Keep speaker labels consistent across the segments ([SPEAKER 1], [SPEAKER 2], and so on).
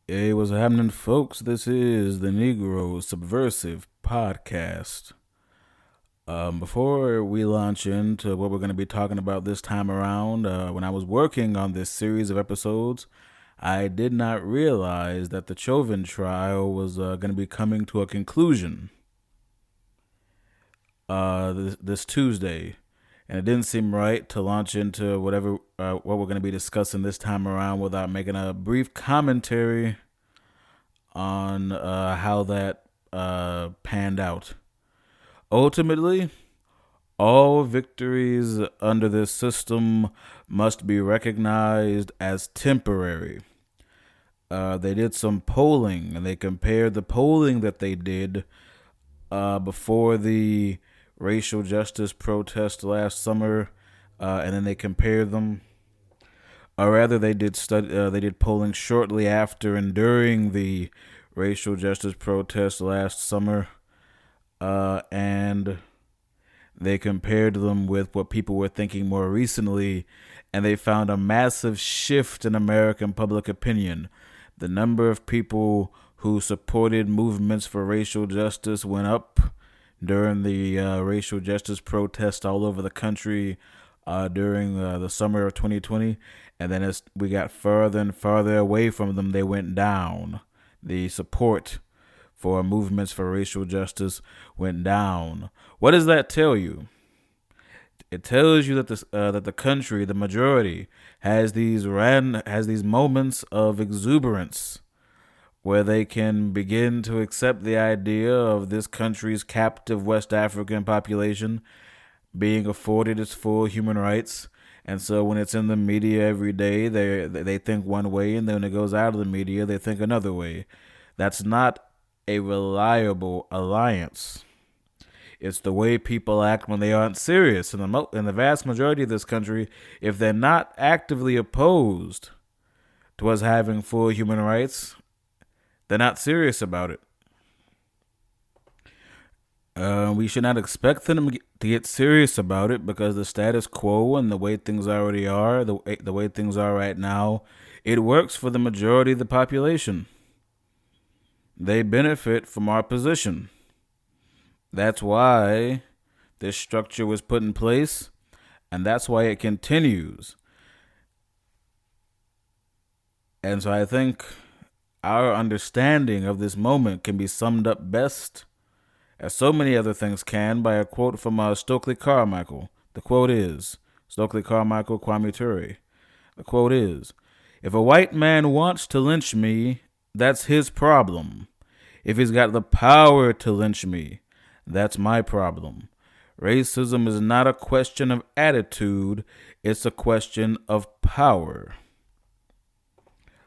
[SPEAKER 1] Hey, what's happening, folks? This is the Negro Subversive Podcast. Before we launch into what we're going to be talking about this time around, when I was working on this series of episodes, I did not realize that the Chauvin trial was going to be coming to a conclusion this Tuesday. And it didn't seem right to launch into what we're going to be discussing this time around without making a brief commentary on how that panned out. Ultimately, all victories under this system must be recognized as temporary. They did some polling and they compared the polling that they did before the racial justice protest last summer, and then they compared them. Or rather, they did polling shortly after and during the racial justice protest last summer, and they compared them with what people were thinking more recently, and they found a massive shift in American public opinion. The number of people who supported movements for racial justice went up during the racial justice protests all over the country during the summer of 2020. And then as we got further and further away from them, they went down. The support for movements for racial justice went down. What does that tell you? It tells you that the country, the majority, has these moments of exuberance where they can begin to accept the idea of this country's captive West African population being afforded its full human rights. And so when it's in the media every day, they think one way, and then when it goes out of the media, they think another way. That's not a reliable alliance. It's the way people act when they aren't serious. In the vast majority of this country, if they're not actively opposed to us having full human rights, they're not serious about it. We should not expect them to get serious about it because the status quo and the way things already are, the way things are right now, it works for the majority of the population. They benefit from our position. That's why this structure was put in place, and that's why it continues. And so I think our understanding of this moment can be summed up best, as so many other things can, by a quote from Stokely Carmichael. The quote is Stokely Carmichael, Kwame Ture. The quote is, "If a white man wants to lynch me, that's his problem. If he's got the power to lynch me, that's my problem. Racism is not a question of attitude, it's a question of power."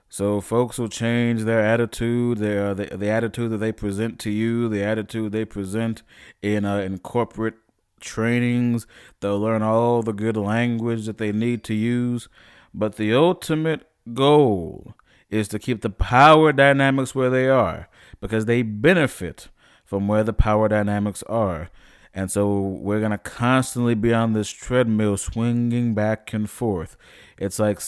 [SPEAKER 1] So folks will change their attitude, the attitude that they present to you, the attitude they present in corporate trainings. They'll learn all the good language that they need to use, but the ultimate goal is to keep the power dynamics where they are because they benefit from where the power dynamics are. And so we're going to constantly be on this treadmill swinging back and forth. It's like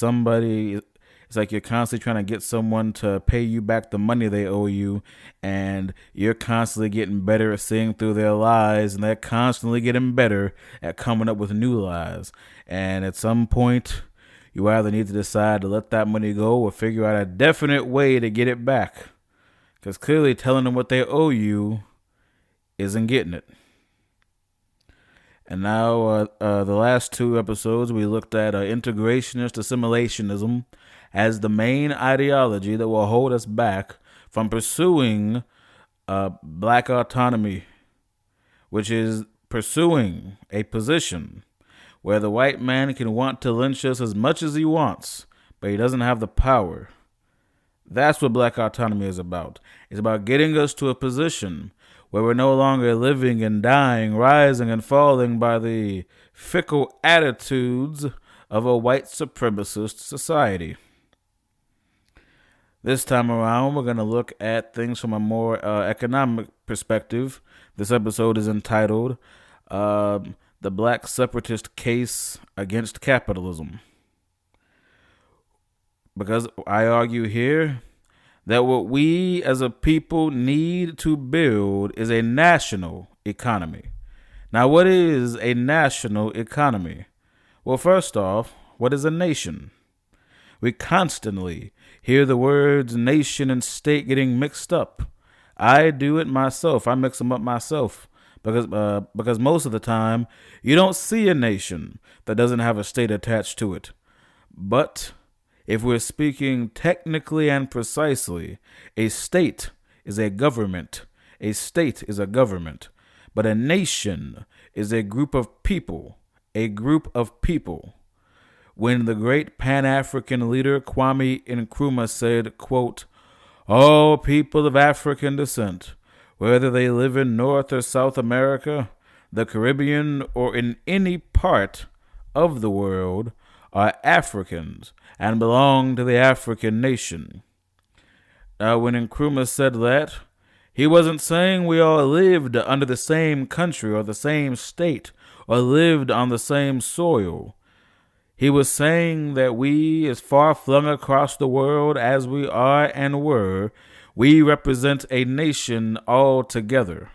[SPEAKER 1] it's like you're constantly trying to get someone to pay you back the money they owe you, and you're constantly getting better at seeing through their lies, and they're constantly getting better at coming up with new lies. And at some point, you either need to decide to let that money go or figure out a definite way to get it back. Because clearly telling them what they owe you isn't getting it. And now, the last two episodes, we looked at integrationist assimilationism as the main ideology that will hold us back from pursuing black autonomy, which is pursuing a position where the white man can want to lynch us as much as he wants, but he doesn't have the power. That's what black autonomy is about. It's about getting us to a position where we're no longer living and dying, rising and falling by the fickle attitudes of a white supremacist society. This time around, we're going to look at things from a more economic perspective. This episode is entitled The Black Separatist Case Against Capitalism. Because I argue here that what we as a people need to build is a national economy. Now, what is a national economy? Well, first off, what is a nation? We constantly hear the words nation and state getting mixed up. I do it myself. I mix them up myself because most of the time you don't see a nation that doesn't have a state attached to it. But if we're speaking technically and precisely, a state is a government. A state is a government. But a nation is a group of people. A group of people. When the great Pan-African leader Kwame Nkrumah said, quote, all people of African descent, whether they live in North or South America, the Caribbean, or in any part of the world, are Africans and belong to the African nation. Now, when Nkrumah said that, he wasn't saying we all lived under the same country or the same state or lived on the same soil. He was saying that we, as far flung across the world as we are and were, we represent a nation all together.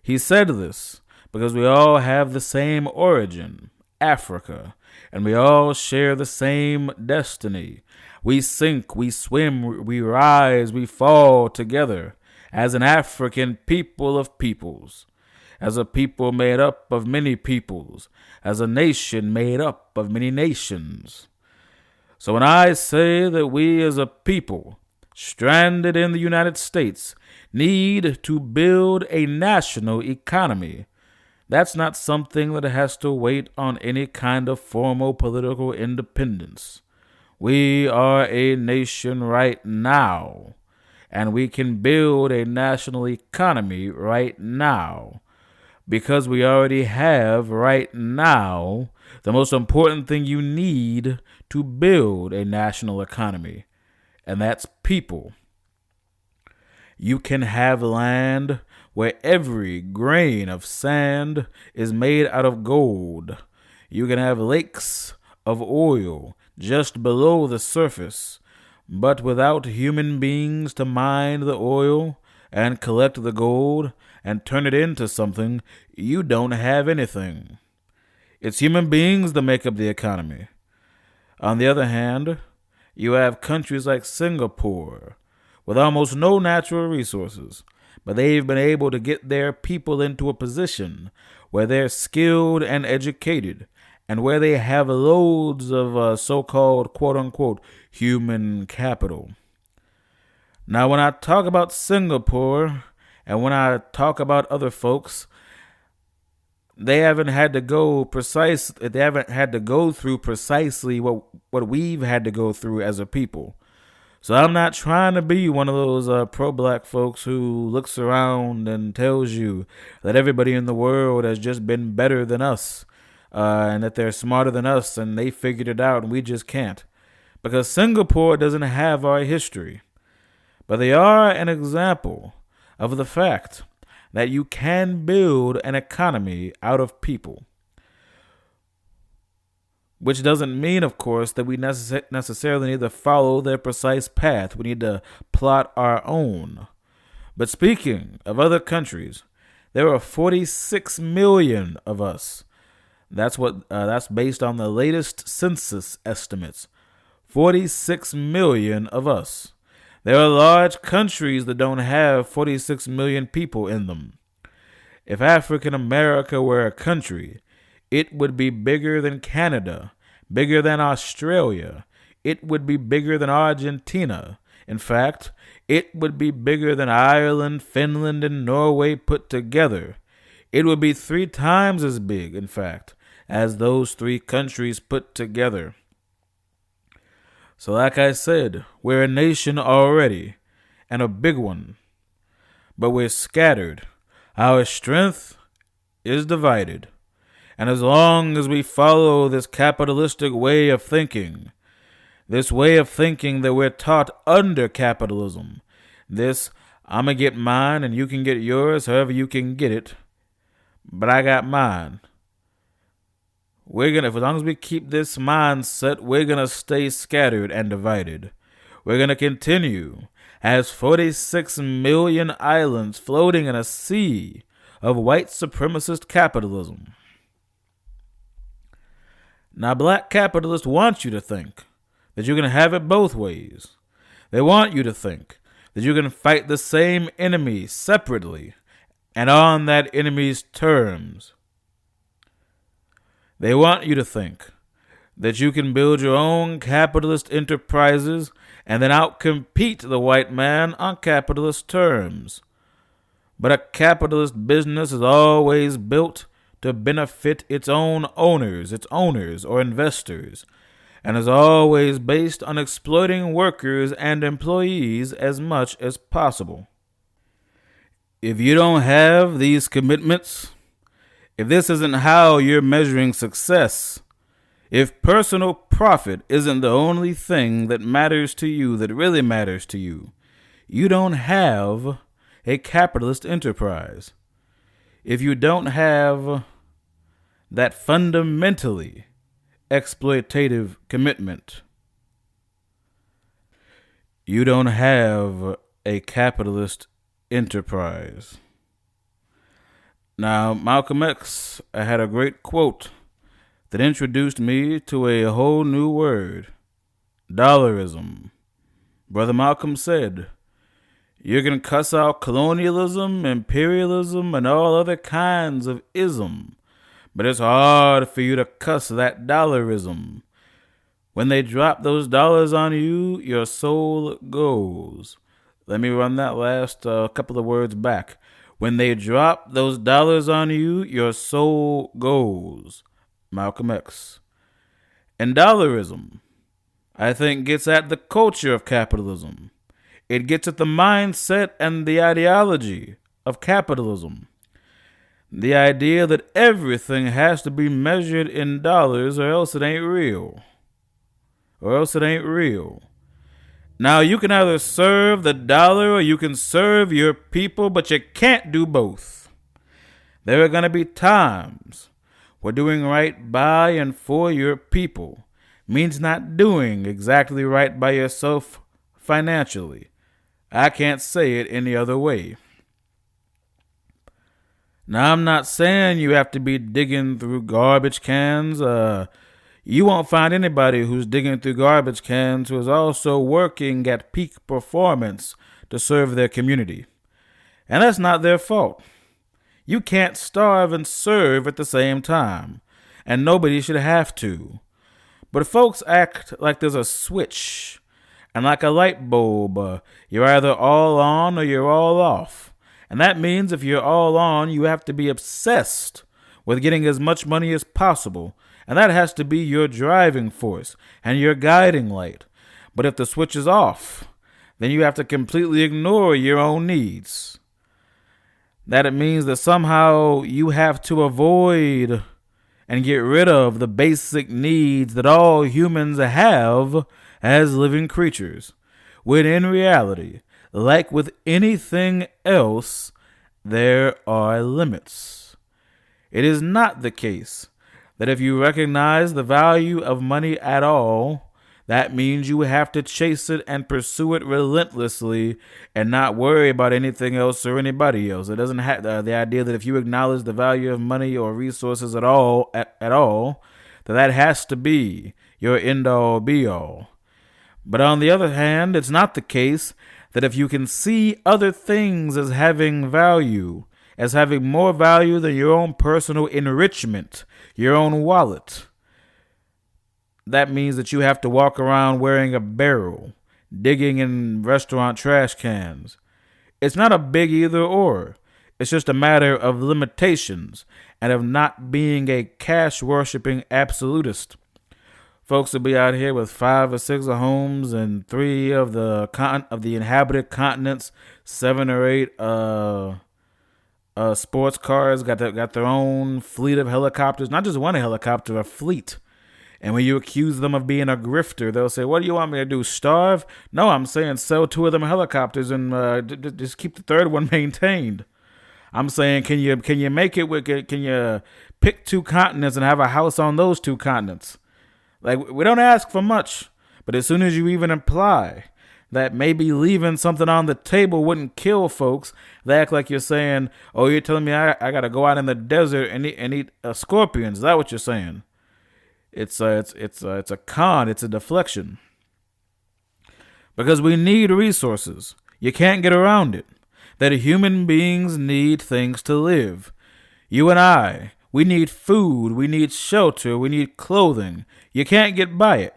[SPEAKER 1] He said this because we all have the same origin, Africa, and we all share the same destiny. We sink, we swim, we rise, we fall together as an African people of peoples. As a people made up of many peoples, as a nation made up of many nations. So when I say that we as a people, stranded in the United States, need to build a national economy, that's not something that has to wait on any kind of formal political independence. We are a nation right now, and we can build a national economy right now. Because we already have right now the most important thing you need to build a national economy, and that's people. You can have land where every grain of sand is made out of gold. You can have lakes of oil just below the surface, but without human beings to mine the oil and collect the gold and turn it into something, you don't have anything. It's human beings that make up the economy. On the other hand, you have countries like Singapore with almost no natural resources, but they've been able to get their people into a position where they're skilled and educated and where they have loads of so-called quote-unquote human capital. Now, when I talk about Singapore and when I talk about other folks, they haven't had to go through precisely what we've had to go through as a people. So I'm not trying to be one of those pro-black folks who looks around and tells you that everybody in the world has just been better than us, and that they're smarter than us and they figured it out and we just can't. Because Singapore doesn't have our history. But they are an example of the fact that you can build an economy out of people. Which doesn't mean, of course, that we necessarily need to follow their precise path. We need to plot our own. But speaking of other countries, there are 46 million of us. That's based on the latest census estimates. 46 million of us. There are large countries that don't have 46 million people in them. If African America were a country, it would be bigger than Canada, bigger than Australia. It would be bigger than Argentina. In fact, it would be bigger than Ireland, Finland, and Norway put together. It would be 3 times as big, in fact, as those 3 countries put together. So like I said, we're a nation already, and a big one. But we're scattered. Our strength is divided. And as long as we follow this capitalistic way of thinking, this way of thinking that we're taught under capitalism, this, I'm going to get mine and you can get yours however you can get it, but I got mine. As long as we keep this mindset, we're going to stay scattered and divided. We're going to continue as 46 million islands floating in a sea of white supremacist capitalism. Now, black capitalists want you to think that you can have it both ways. They want you to think that you can fight the same enemy separately and on that enemy's terms. They want you to think that you can build your own capitalist enterprises and then outcompete the white man on capitalist terms. But a capitalist business is always built to benefit its own owners or investors, and is always based on exploiting workers and employees as much as possible. If you don't have these commitments, if this isn't how you're measuring success, if personal profit isn't the only thing that matters to you, that really matters to you, you don't have a capitalist enterprise. If you don't have that fundamentally exploitative commitment, you don't have a capitalist enterprise. Now, Malcolm X had a great quote that introduced me to a whole new word, dollarism. Brother Malcolm said, you can cuss out colonialism, imperialism, and all other kinds of ism, but it's hard for you to cuss that dollarism. When they drop those dollars on you, your soul goes. Let me run that last couple of words back. When they drop those dollars on you, your soul goes. Malcolm X. And dollarism, I think, gets at the culture of capitalism. It gets at the mindset and the ideology of capitalism. The idea that everything has to be measured in dollars or else it ain't real. Now, you can either serve the dollar or you can serve your people, but you can't do both. There are going to be times where doing right by and for your people means not doing exactly right by yourself financially. I can't say it any other way. Now, I'm not saying you have to be digging through garbage cans. You won't find anybody who's digging through garbage cans who is also working at peak performance to serve their community. And that's not their fault. You can't starve and serve at the same time, and nobody should have to. But folks act like there's a switch, and like a light bulb, you're either all on or you're all off. And that means if you're all on, you have to be obsessed with getting as much money as possible. And that has to be your driving force and your guiding light. But if the switch is off, then you have to completely ignore your own needs. That it means that somehow you have to avoid and get rid of the basic needs that all humans have as living creatures, when in reality, like with anything else, there are limits. It is not the case that if you recognize the value of money at all, that means you have to chase it and pursue it relentlessly and not worry about anything else or anybody else. It doesn't have the idea that if you acknowledge the value of money or resources at all, that has to be your end-all be-all. But on the other hand, it's not the case that if you can see other things as having value, as having more value than your own personal enrichment, your own wallet, that means that you have to walk around wearing a barrel, digging in restaurant trash cans. It's not a big either or. It's just a matter of limitations and of not being a cash-worshipping absolutist. Folks will be out here with 5 or 6 homes and 3 of the inhabited continents, 7 or 8 sports cars, got their own fleet of helicopters, not just one helicopter, a fleet. And when you accuse them of being a grifter, they'll say, what do you want me to do, starve? No, I'm saying sell 2 of them helicopters and just keep the 3rd one maintained. I'm saying, can you make it with, can you pick 2 continents and have a house on those 2 continents? Like, we don't ask for much, but as soon as you even imply that maybe leaving something on the table wouldn't kill folks. They act like you're saying, oh, you're telling me I got to go out in the desert and eat scorpions. Is that what you're saying? It's a con. It's a deflection. Because we need resources. You can't get around it. That human beings need things to live. You and I, we need food, we need shelter, we need clothing. You can't get by it.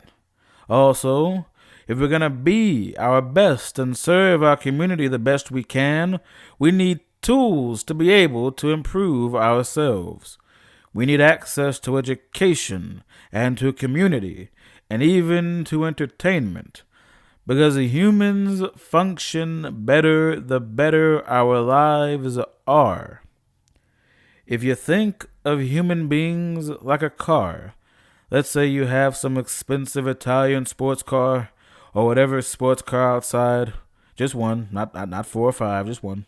[SPEAKER 1] Also, if we're going to be our best and serve our community the best we can, we need tools to be able to improve ourselves. We need access to education and to community and even to entertainment. Because humans function better the better our lives are. If you think of human beings like a car, let's say you have some expensive Italian sports car or whatever sports car outside, just one, not 4 or 5, just one.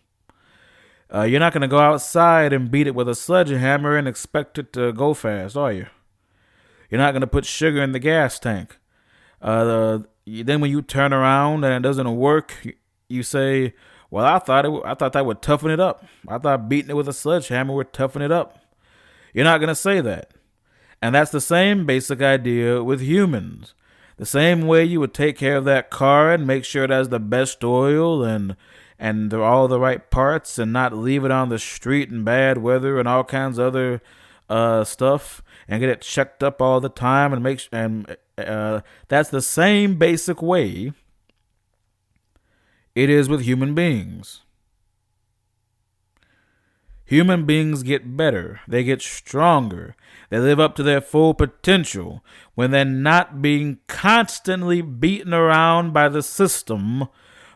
[SPEAKER 1] You're not going to go outside and beat it with a sledgehammer and expect it to go fast, are you? You're not going to put sugar in the gas tank. Then when you turn around and it doesn't work, you say, well, I thought that would toughen it up. I thought beating it with a sledgehammer would toughen it up. You're not going to say that. And that's the same basic idea with humans. The same way you would take care of that car and make sure it has the best oil and all the right parts and not leave it on the street in bad weather and all kinds of other stuff and get it checked up all the time and that's the same basic way it is with human beings. Human beings get better. They get stronger. They live up to their full potential when they're not being constantly beaten around by the system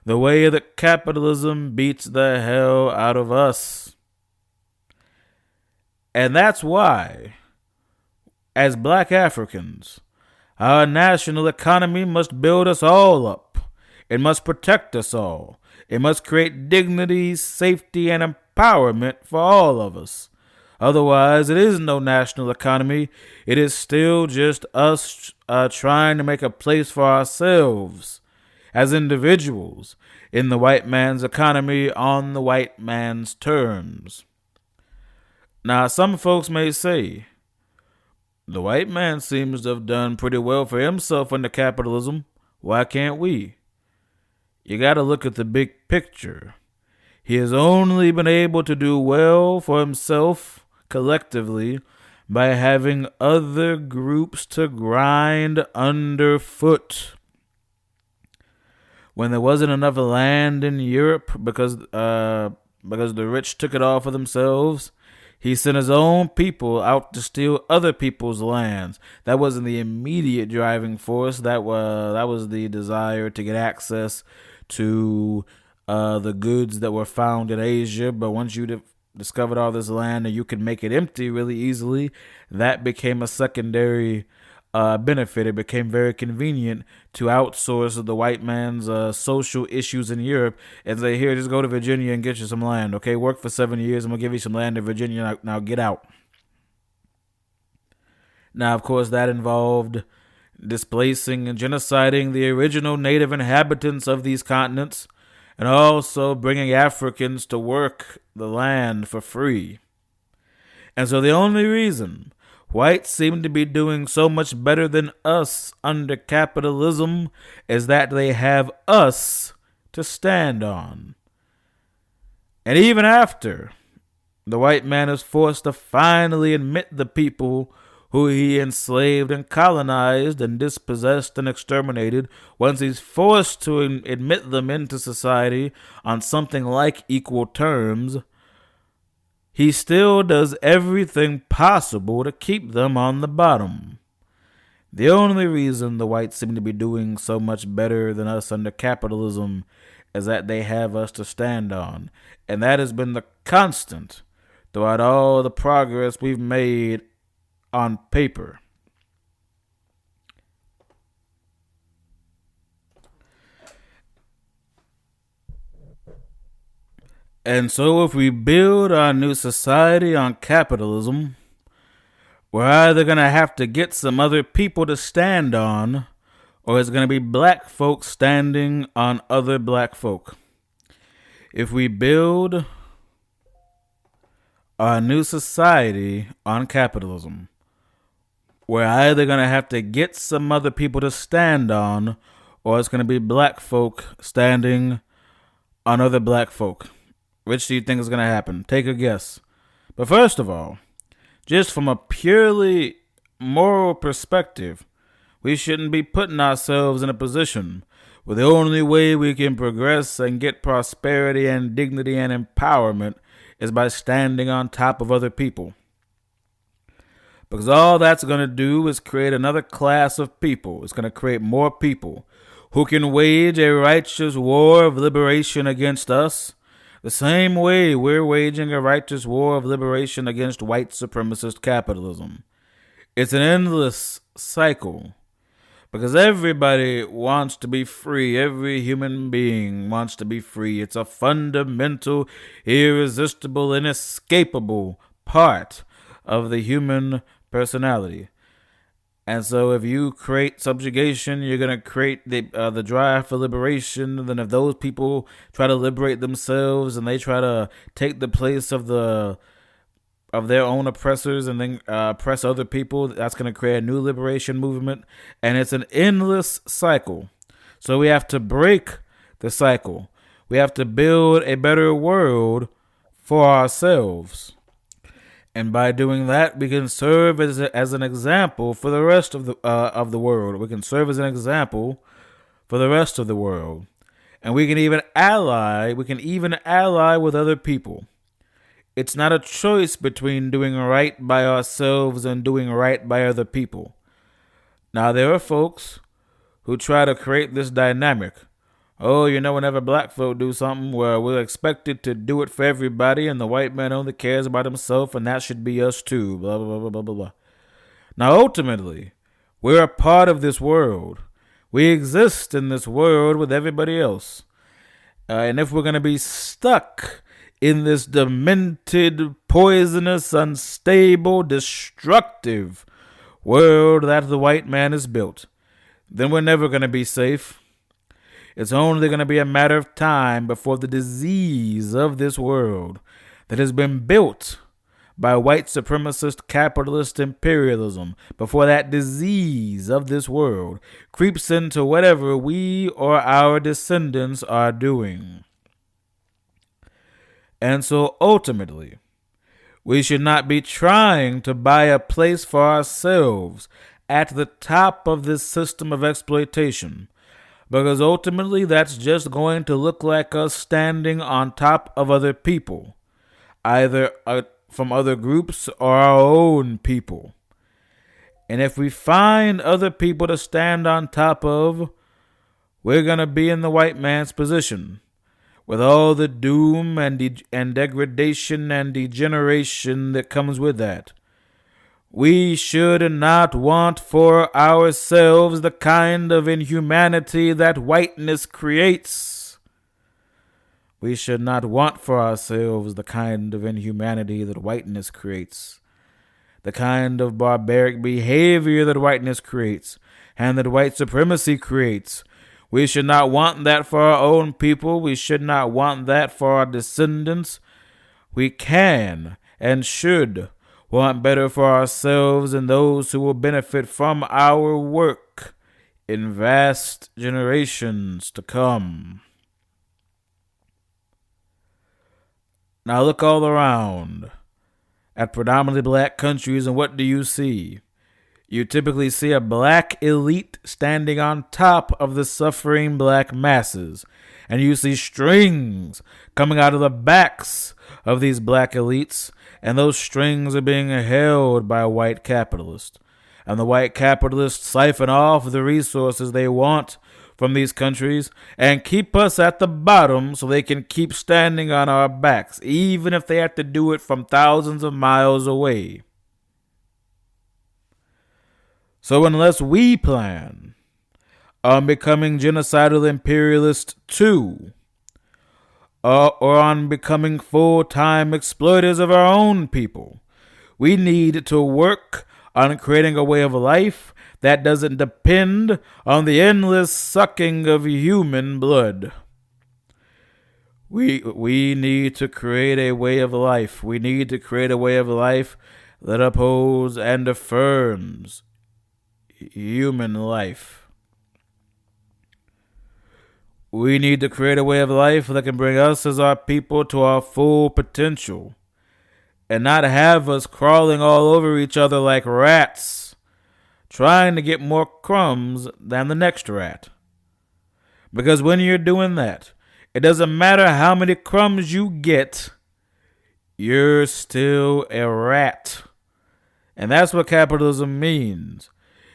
[SPEAKER 1] the way that capitalism beats the hell out of us. And that's why, as Black Africans, our national economy must build us all up. It must protect us all. It must create dignity, safety, and empowerment for all of us. Otherwise, it is no national economy. It is still just us trying to make a place for ourselves as individuals in the white man's economy on the white man's terms. Now, some folks may say, the white man seems to have done pretty well for himself under capitalism. Why can't we? You got to look at the big picture. He has only been able to do well for himself collectively by having other groups to grind underfoot. When there wasn't enough land in Europe because the rich took it all for themselves, he sent his own people out to steal other people's lands. That wasn't the immediate driving force. That was the desire to get access to the goods that were found in Asia. But once you discovered all this land and you could make it empty really easily, that became a secondary benefit. It became very convenient to outsource the white man's social issues in Europe and say, here, just go to Virginia and get you some land. Okay, work for 7 years. I'm going to give you some land in Virginia. Now get out. Now, of course, that involved displacing and genociding the original native inhabitants of these continents and also bringing Africans to work the land for free. And so the only reason whites seem to be doing so much better than us under capitalism is that they have us to stand on. And even after the white man is forced to finally admit the people who he enslaved and colonized and dispossessed and exterminated, once he's forced to admit them into society on something like equal terms, he still does everything possible to keep them on the bottom. The only reason the whites seem to be doing so much better than us under capitalism is that they have us to stand on. And that has been the constant throughout all the progress we've made on paper. And so if we build our new society on capitalism, we're either going to have to get some other people to stand on, or it's going to be black folk standing on other black folk. If we build a new society on capitalism, we're either going to have to get some other people to stand on, or it's going to be black folk standing on other black folk. Which do you think is going to happen? Take a guess. But first of all, just from a purely moral perspective, we shouldn't be putting ourselves in a position where the only way we can progress and get prosperity and dignity and empowerment is by standing on top of other people. Because all that's going to do is create another class of people. It's going to create more people who can wage a righteous war of liberation against us, the same way we're waging a righteous war of liberation against white supremacist capitalism. It's an endless cycle. Because everybody wants to be free. Every human being wants to be free. It's a fundamental, irresistible, inescapable part of the human personality. And so if you create subjugation, you're going to create the drive for liberation. Then if those people try to liberate themselves and they try to take the place of their own oppressors and then oppress other people, that's going to create a new liberation movement. And it's an endless cycle. So we have to break the cycle. We have to build a better world for ourselves. And by doing that, we can serve as an example for the rest of the world. We can serve as an example for the rest of the world. And we can even ally with other people. It's not a choice between doing right by ourselves and doing right by other people. Now, there are folks who try to create this dynamic. Oh, whenever black folk do something, well, we're expected to do it for everybody, and the white man only cares about himself, and that should be us too, blah, blah, blah, blah, blah, blah. Now, ultimately, we're a part of this world. We exist in this world with everybody else. And if we're going to be stuck in this demented, poisonous, unstable, destructive world that the white man has built, then we're never going to be safe. It's only going to be a matter of time before the disease of this world that has been built by white supremacist capitalist imperialism, before that disease of this world creeps into whatever we or our descendants are doing. And so ultimately, we should not be trying to buy a place for ourselves at the top of this system of exploitation, because ultimately that's just going to look like us standing on top of other people, either from other groups or our own people. And if we find other people to stand on top of, we're going to be in the white man's position, with all the doom and degradation and degeneration that comes with that. We should not want for ourselves the kind of inhumanity that whiteness creates. We should not want for ourselves the kind of inhumanity that whiteness creates, the kind of barbaric behavior that whiteness creates, and that white supremacy creates. We should not want that for our own people. We should not want that for our descendants. We can and should want better for ourselves and those who will benefit from our work in vast generations to come. Now look all around at predominantly black countries, and what do you see? You typically see a black elite standing on top of the suffering black masses, and you see strings coming out of the backs of these black elites, and those strings are being held by white capitalists. And the white capitalists siphon off the resources they want from these countries and keep us at the bottom so they can keep standing on our backs, even if they have to do it from thousands of miles away. So unless we plan on becoming genocidal imperialists too, or on becoming full-time exploiters of our own people, we need to work on creating a way of life that doesn't depend on the endless sucking of human blood. We need to create a way of life. We need to create a way of life that upholds and affirms human life. We need to create a way of life that can bring us as our people to our full potential and not have us crawling all over each other like rats, trying to get more crumbs than the next rat. Because when you're doing that, it doesn't matter how many crumbs you get, you're still a rat. And that's what capitalism means.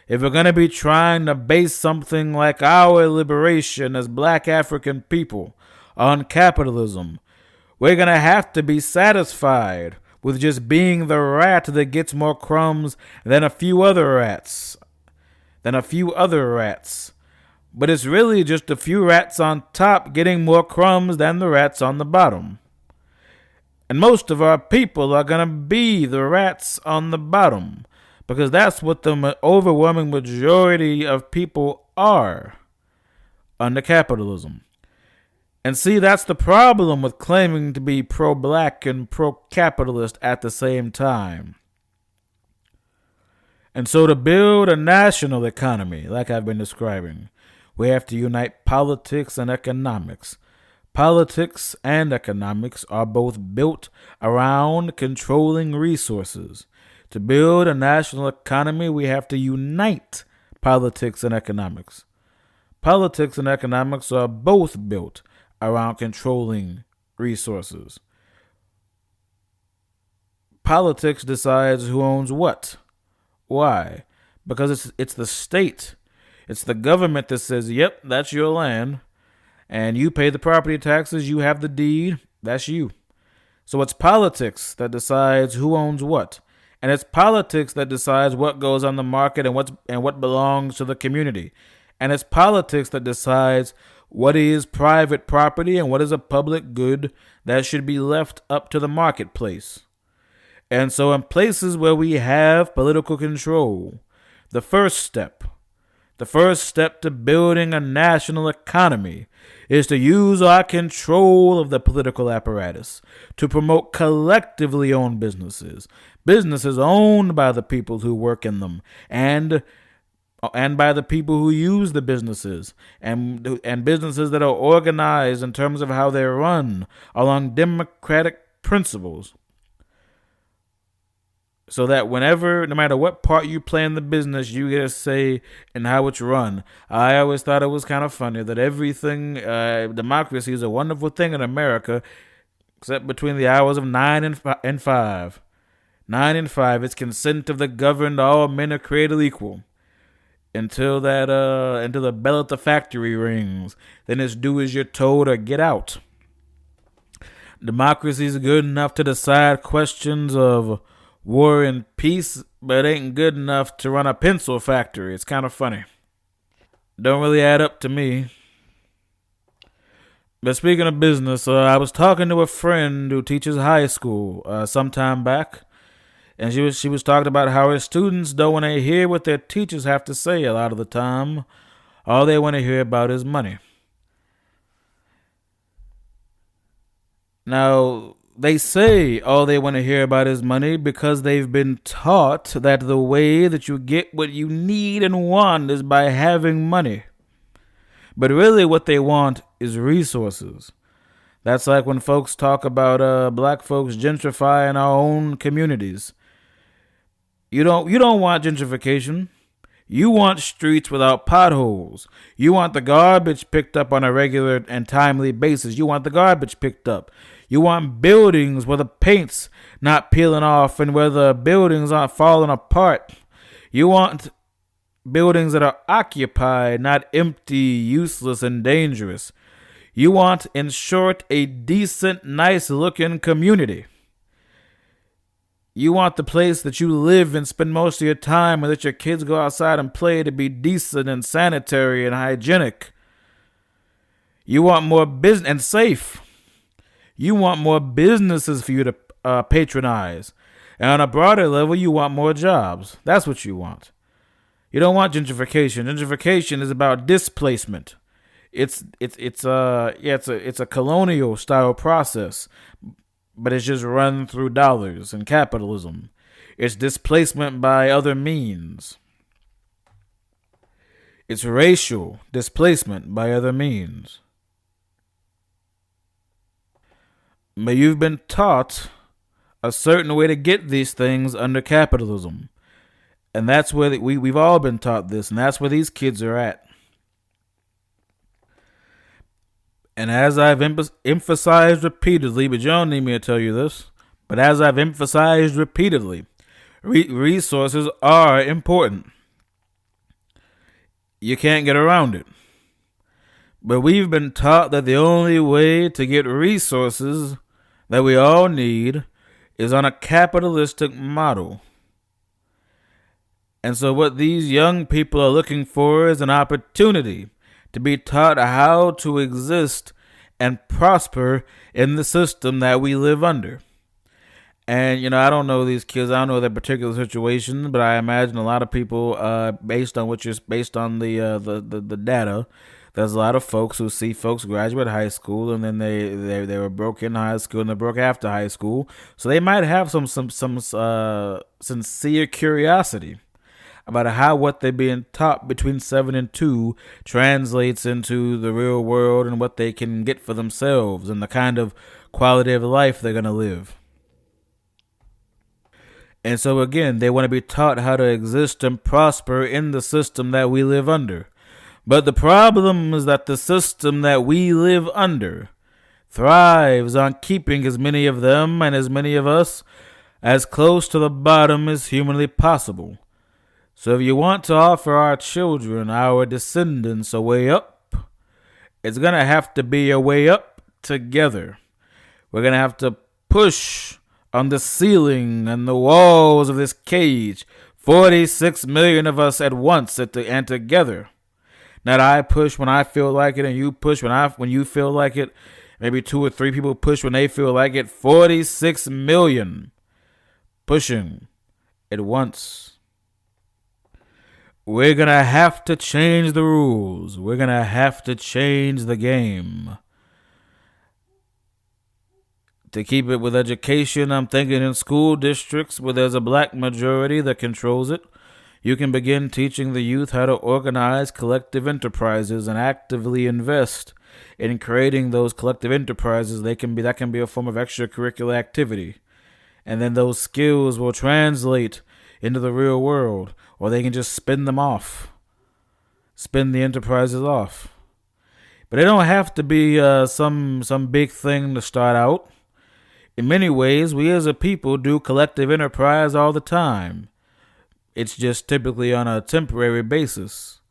[SPEAKER 1] If we're going to be trying to base something like our liberation as black African people on capitalism, we're going to have to be satisfied with just being the rat that gets more crumbs than a few other rats. But it's really just a few rats on top getting more crumbs than the rats on the bottom. And most of our people are going to be the rats on the bottom, because that's what the overwhelming majority of people are under capitalism. And see, that's the problem with claiming to be pro-black and pro-capitalist at the same time. And so to build a national economy, like I've been describing, we have to unite politics and economics. Politics and economics are both built around controlling resources. To build a national economy, we have to unite politics and economics. Politics and economics are both built around controlling resources. Politics decides who owns what. Why? Because it's the state. It's the government that says, yep, that's your land. And you pay the property taxes, you have the deed, that's you. So it's politics that decides who owns what. And it's politics that decides what goes on the market and what belongs to the community. And it's politics that decides what is private property and what is a public good that should be left up to the marketplace. And so in places where we have political control, the first step to building a national economy is to use our control of the political apparatus to promote collectively owned businesses owned by the people who work in them and by the people who use the businesses, and businesses that are organized in terms of how they're run along democratic principles. So that no matter what part you play in the business, you get a say in how it's run. I always thought it was kind of funny that democracy is a wonderful thing in America, except between the hours of 9 and 5. 9 and 5, it's consent of the governed, all men are created equal. Until the bell at the factory rings. Then it's do as you're told or get out. Democracy is good enough to decide questions of war and peace, but it ain't good enough to run a pencil factory. It's kind of funny. Don't really add up to me. But speaking of business, I was talking to a friend who teaches high school some time back, and she was talking about how her students don't want to hear what their teachers have to say a lot of the time. All they want to hear about is money. Now, they say all they want to hear about is money because they've been taught that the way that you get what you need and want is by having money. But really what they want is resources. That's like when folks talk about black folks gentrifying our own communities. You don't want gentrification. You want streets without potholes. You want the garbage picked up on a regular and timely basis. You want the garbage picked up. You want buildings where the paint's not peeling off and where the buildings aren't falling apart. You want buildings that are occupied, not empty, useless, and dangerous. You want, in short, a decent, nice-looking community. You want the place that you live and spend most of your time and that your kids go outside and play to be decent and sanitary and hygienic. You want more business and safe. You want more businesses for you to patronize. And on a broader level, you want more jobs. That's what you want. You don't want gentrification. Gentrification is about displacement. It's a colonial style process, but it's just run through dollars and capitalism. It's displacement by other means. It's racial displacement by other means. But you've been taught a certain way to get these things under capitalism. And that's where we've all been taught this, and that's where these kids are at. And as I've emphasized repeatedly, but you don't need me to tell you this, but as I've emphasized repeatedly, resources are important. You can't get around it. But we've been taught that the only way to get resources that we all need is on a capitalistic model. And so what these young people are looking for is an opportunity to be taught how to exist and prosper in the system that we live under. And, I don't know these kids. I don't know their particular situations, but I imagine a lot of people, based on the data, there's a lot of folks who see folks graduate high school and then they were broke in high school and they're broke after high school. So they might have some sincere curiosity about how what they're being taught between 7 and 2 translates into the real world and what they can get for themselves and the kind of quality of life they're going to live. And so again, they want to be taught how to exist and prosper in the system that we live under. But the problem is that the system that we live under thrives on keeping as many of them and as many of us as close to the bottom as humanly possible. So if you want to offer our children, our descendants, a way up, it's going to have to be a way up together. We're going to have to push on the ceiling and the walls of this cage, 46 million of us at once and together. Not I push when I feel like it and you push when you feel like it. Maybe 2 or 3 people push when they feel like it. 46 million pushing at once. We're going to have to change the rules. We're going to have to change the game. To keep it with education, I'm thinking in school districts where there's a black majority that controls it, you can begin teaching the youth how to organize collective enterprises and actively invest in creating those collective enterprises. That can be a form of extracurricular activity. And then those skills will translate into the real world, or they can just spin the enterprises off. But it don't have to be some big thing to start out. In many ways, we as a people do collective enterprise all the time. It's just typically on a temporary basis.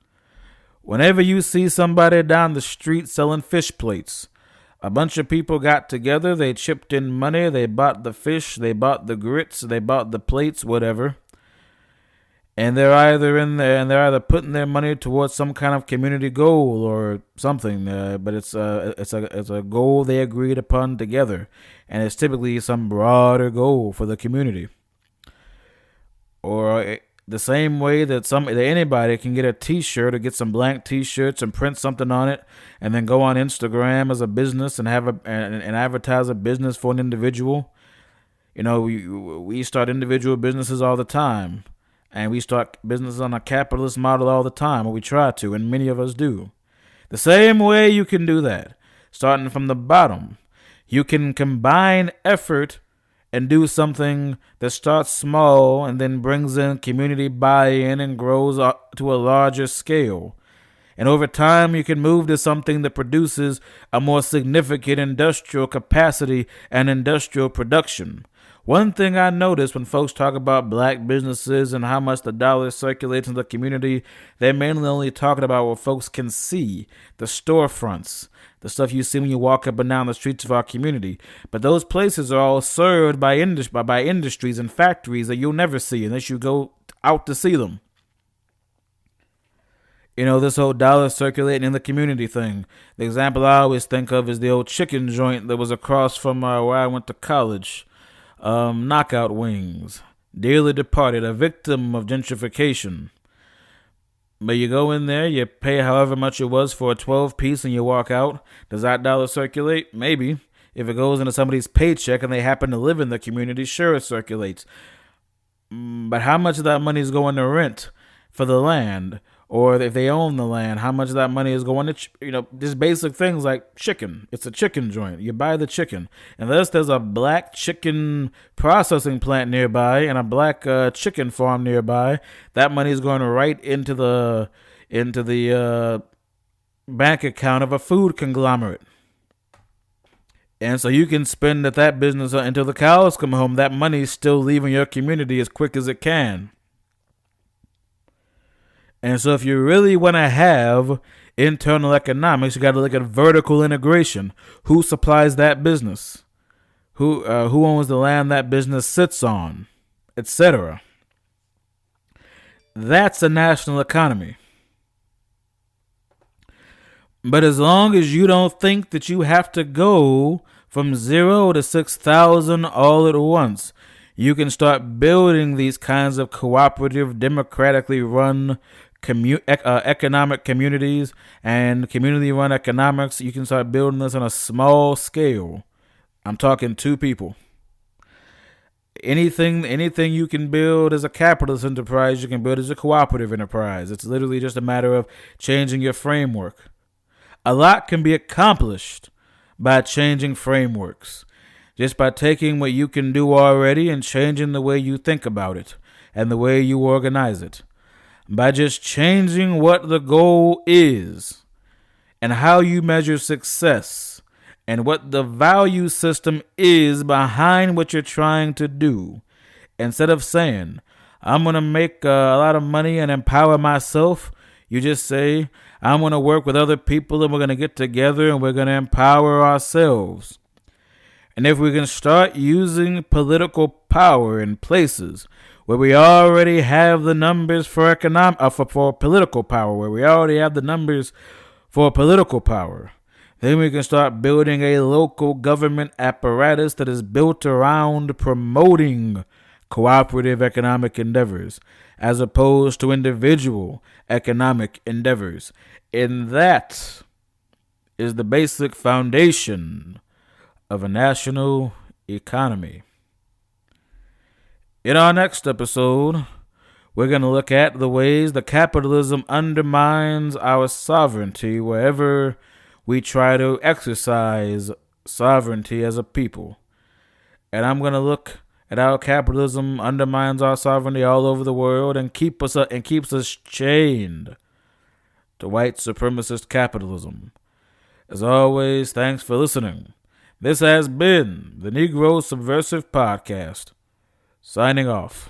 [SPEAKER 1] Whenever you see somebody down the street selling fish plates, a bunch of people got together, they chipped in money, they bought the fish, they bought the grits, they bought the plates, whatever. And they're either putting their money towards some kind of community goal or something, but it's a goal they agreed upon together, and it's typically some broader goal for the community. Or the same way that anybody can get a T-shirt or get some blank T-shirts and print something on it, and then go on Instagram as a business and and advertise a business for an individual. We start individual businesses all the time. And we start businesses on a capitalist model all the time, or we try to, and many of us do. The same way you can do that, starting from the bottom. You can combine effort and do something that starts small and then brings in community buy-in and grows to a larger scale. And over time, you can move to something that produces a more significant industrial capacity and industrial production. One thing I notice when folks talk about black businesses and how much the dollar circulates in the community, they're mainly only talking about what folks can see, the storefronts, the stuff you see when you walk up and down the streets of our community. But those places are all served by industries and factories that you'll never see unless you go out to see them. This whole dollar circulating in the community thing. The example I always think of is the old chicken joint that was across from where I went to college. Knockout Wings, dearly departed, a victim of gentrification. But you go in there, you pay however much it was for a 12 piece and you walk out. Does that dollar circulate? Maybe. If it goes into somebody's paycheck and they happen to live in the community, sure it circulates. But how much of that money is going to rent for the land? Or if they own the land, how much of that money is going to, just basic things like chicken. It's a chicken joint. You buy the chicken. Unless there's a black chicken processing plant nearby and a black chicken farm nearby, that money is going right into the bank account of a food conglomerate. And so you can spend at that business until the cows come home. That money is still leaving your community as quick as it can. And so if you really want to have internal economics, you got to look at vertical integration. Who supplies that business? Who owns the land that business sits on, etc. That's a national economy. But as long as you don't think that you have to go from 0 to 6,000 all at once, you can start building these kinds of cooperative, democratically run economic communities and community-run economics. You can start building this on a small scale. I'm talking 2 people. Anything you can build as a capitalist enterprise, you can build as a cooperative enterprise. It's literally just a matter of changing your framework. A lot can be accomplished by changing frameworks, just by taking what you can do already and changing the way you think about it and the way you organize it. By just changing what the goal is and how you measure success and what the value system is behind what you're trying to do. Instead of saying, I'm going to make a lot of money and empower myself, you just say, I'm going to work with other people and we're going to get together and we're going to empower ourselves. And if we can start using political power in places where we already have the numbers for political power, where we already have the numbers for political power, then we can start building a local government apparatus that is built around promoting cooperative economic endeavors as opposed to individual economic endeavors. And that is the basic foundation of a national economy. In our next episode, we're going to look at the ways that capitalism undermines our sovereignty wherever we try to exercise sovereignty as a people. And I'm going to look at how capitalism undermines our sovereignty all over the world and keeps us chained to white supremacist capitalism. As always, thanks for listening. This has been the Negro Subversive Podcast. Signing off.